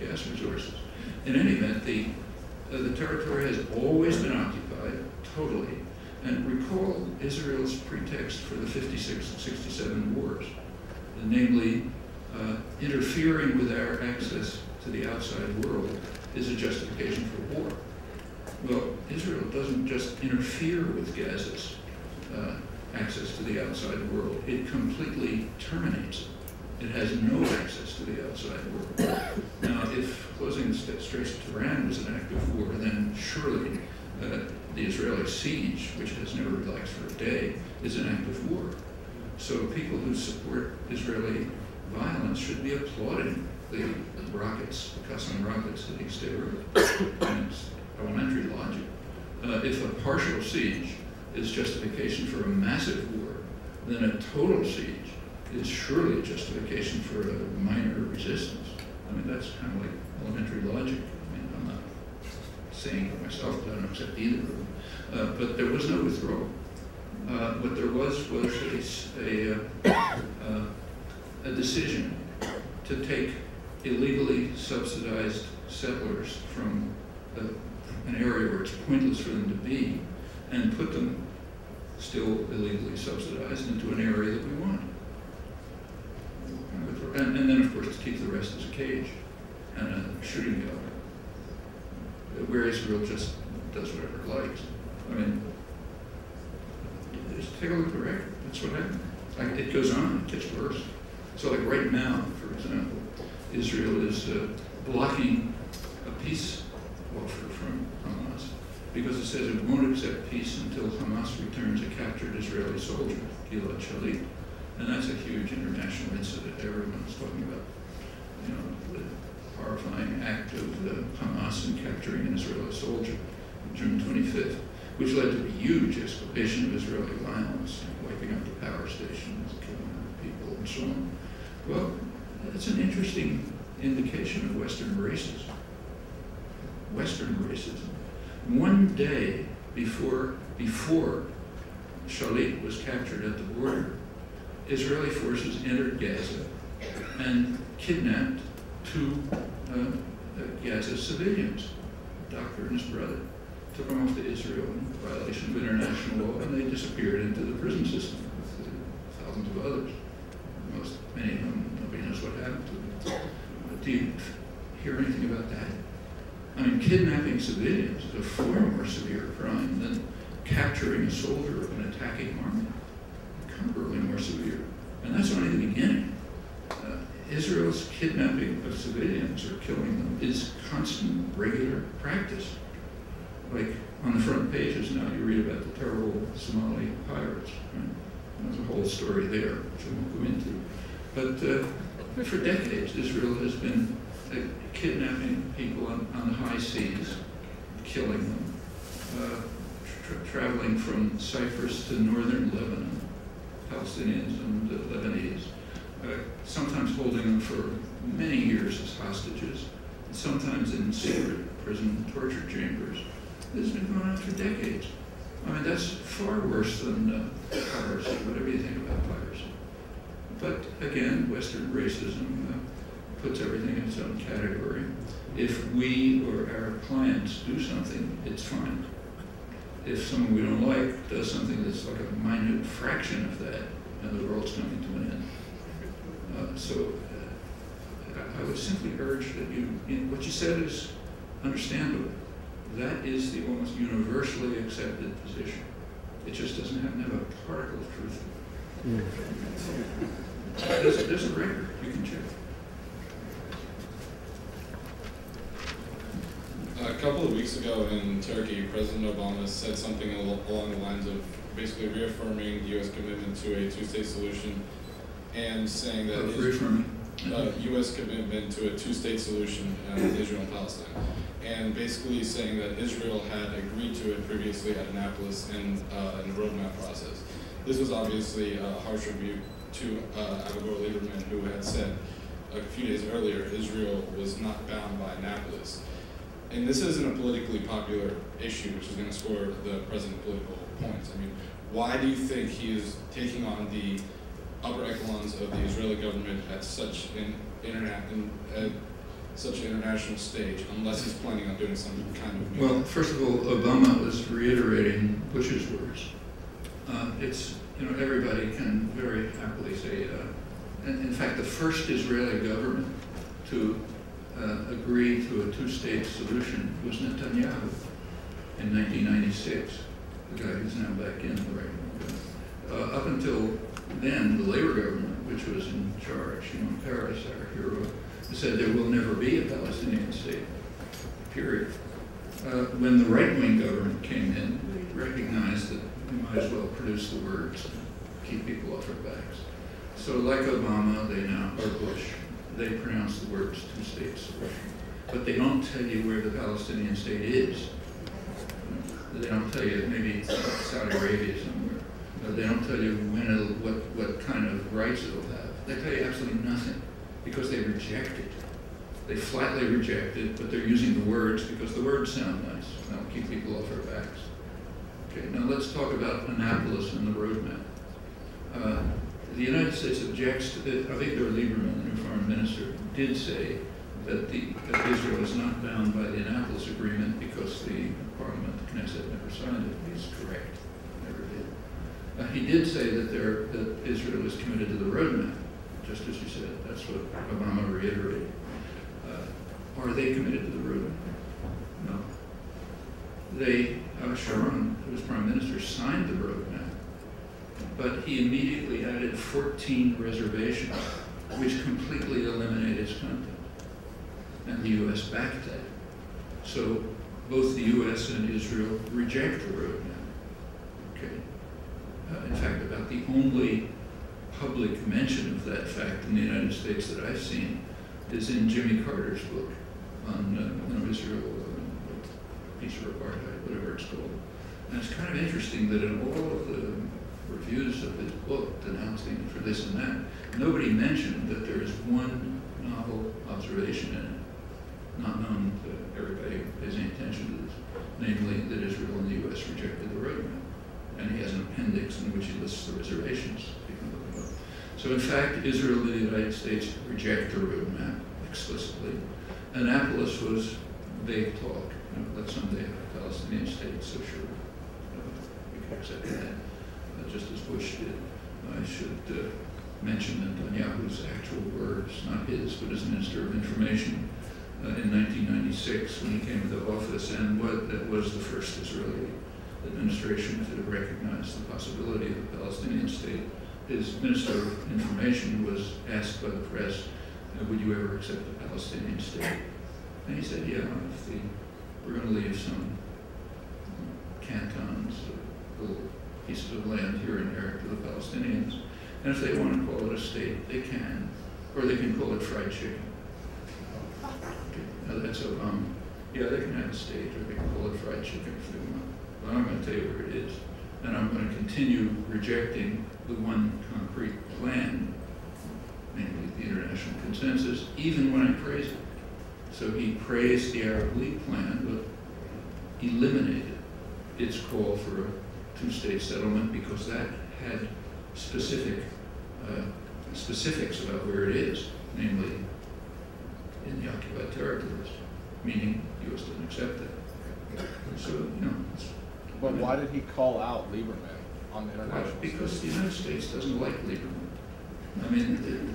gas resources. In any event, the territory has always been occupied totally. And recall Israel's pretext for the 56-67 wars, namely interfering with our access to the outside world is a justification for war. Well, Israel doesn't just interfere with Gaza's access to the outside world, it completely terminates it. It has no access to the outside world. Now, if closing the Straits of Tiran was an act of war, then surely the Israeli siege, which has never relaxed for a day, is an act of war. So people who support Israeli violence should be applauding the rockets, the Qassam rockets that East Beirut. And it's elementary logic. If a partial siege is justification for a massive war, then a total siege is surely a justification for a minor resistance. I mean, that's kind of like elementary logic. I mean, I'm not saying it myself, but I don't accept either of them. But there was no withdrawal. What there was a decision to take illegally subsidized settlers from an area where it's pointless for them to be and put them, still illegally subsidized, into an area that we want. And then, of course, to keep the rest as a cage and a shooting gallery, where Israel just does whatever it likes. I mean, just take a look at the record. That's what happened. Like, it goes on, it gets worse. So, like right now, for example, Israel is blocking a peace offer from Hamas because it says it won't accept peace until Hamas returns a captured Israeli soldier, Gilad Shalit. And that's a huge international incident everyone's talking about. You know, the horrifying act of Hamas in capturing an Israeli soldier on June 25th, which led to a huge escalation of Israeli violence, wiping out the power stations, killing people, and so on. Well, that's an interesting indication of Western racism. Western racism. One day before Shalit was captured at the border, Israeli forces entered Gaza and kidnapped two Gaza civilians, a doctor and his brother. Took them off to Israel in violation of international law, and they disappeared into the prison system with thousands of others. Many of them, nobody knows what happened to them. Do you hear anything about that? I mean, kidnapping civilians is a far more severe crime than capturing a soldier of an attacking army. Incomparably more severe. And that's only the beginning. Israel's kidnapping of civilians or killing them is constant, regular practice. Like on the front pages now, you read about the terrible Somali pirates. Right? There's a whole story there, which I won't go into. But for decades, Israel has been kidnapping people on the high seas, killing them, traveling from Cyprus to northern Lebanon, Palestinians and Lebanese, sometimes holding them for many years as hostages, and sometimes in secret prison torture chambers. This has been going on for decades. I mean, that's far worse than piracy, whatever you think about piracy. But again, Western racism puts everything in its own category. If we or our clients do something, it's fine. If someone we don't like does something that's like a minute fraction of that, and the world's coming to an end. So I would simply urge that what you said is understandable. That is the almost universally accepted position. It just doesn't happen to have a particle of truth. There's a record, you can check. A couple of weeks ago in Turkey, President Obama said something along the lines of basically reaffirming the U.S. commitment to a two-state solution and saying that U.S. commitment to a two-state solution in Israel and Palestine, and basically saying that Israel had agreed to it previously at Annapolis in the roadmap process. This was obviously a harsh rebuke to Al Gore Lieberman, who had said a few days earlier Israel was not bound by Annapolis. And this isn't a politically popular issue, which is going to score the president political points. I mean, why do you think he is taking on the upper echelons of the Israeli government at such an such an international stage unless he's planning on doing some kind of. Well, first of all, Obama was reiterating Bush's words. It's, everybody can very happily say, in fact, the first Israeli government to agree to a two-state solution was Netanyahu in 1996, the guy who's now back in the right. Up until then, the Labor government, which was in charge, Peres, our hero, said there will never be a Palestinian state, period. When the right-wing government came in, they recognized that we might as well produce the words and keep people off our backs. So like Obama, or Bush, they pronounce the words two-state solution. But they don't tell you where the Palestinian state is. They don't tell you, maybe Saudi Arabia somewhere. But they don't tell you what kind of rights it'll have. They tell you absolutely nothing because they reject it. They flatly reject it, but they're using the words because the words sound nice. They'll keep people off our backs. Okay, now let's talk about Annapolis and the roadmap. The United States objects to it. Avigdor Lieberman, the new foreign minister, did say that Israel is not bound by the Annapolis Agreement because the Parliament, the Knesset, never signed it. He's correct, never did. He did say that Israel is committed to the roadmap, just as you said. That's what Obama reiterated. Are they committed to the roadmap? No. Sharon, who was prime minister, signed the roadmap, but he immediately added 14 reservations, which completely eliminate its content. And the U.S. backed that. So both the U.S. and Israel reject the roadmap. Okay. In fact, about the only public mention of that fact in the United States that I've seen is in Jimmy Carter's book on Israel, Peace or Apartheid, whatever it's called. And it's kind of interesting that in all of the reviews of his book denouncing for this and that, nobody mentioned that there is one novel observation in it, not known to everybody who pays any attention to this, namely that Israel and the U.S. rejected the roadmap. And he has an appendix in which he lists the reservations. You can look it up. So in fact, Israel and the United States reject the roadmap explicitly. Annapolis was vague talk. Let's someday have a Palestinian state, so sure, we can accept that, just as Bush did. I should mention Netanyahu's actual words, not his, but as Minister of Information in 1996 when he came into office, and that was the first Israeli administration to recognize the possibility of a Palestinian state. His Minister of Information was asked by the press, would you ever accept a Palestinian state? And he said, yeah, if we're going to leave some cantons, little pieces of land here and there to the Palestinians. And if they want to call it a state, they can. Or they can call it fried chicken. Okay. Now that's Obama. Yeah, they can have a state, or they can call it fried chicken if they want. But I'm going to tell you where it is. And I'm going to continue rejecting the one concrete plan, namely the international consensus, even when I praise it. So he praised the Arab League plan, but eliminated its call for a two-state settlement because that had specifics about where it is, namely in the occupied territories, meaning the U.S. doesn't accept that. So, But why did he call out Lieberman on the international because the United States doesn't like Lieberman. I mean,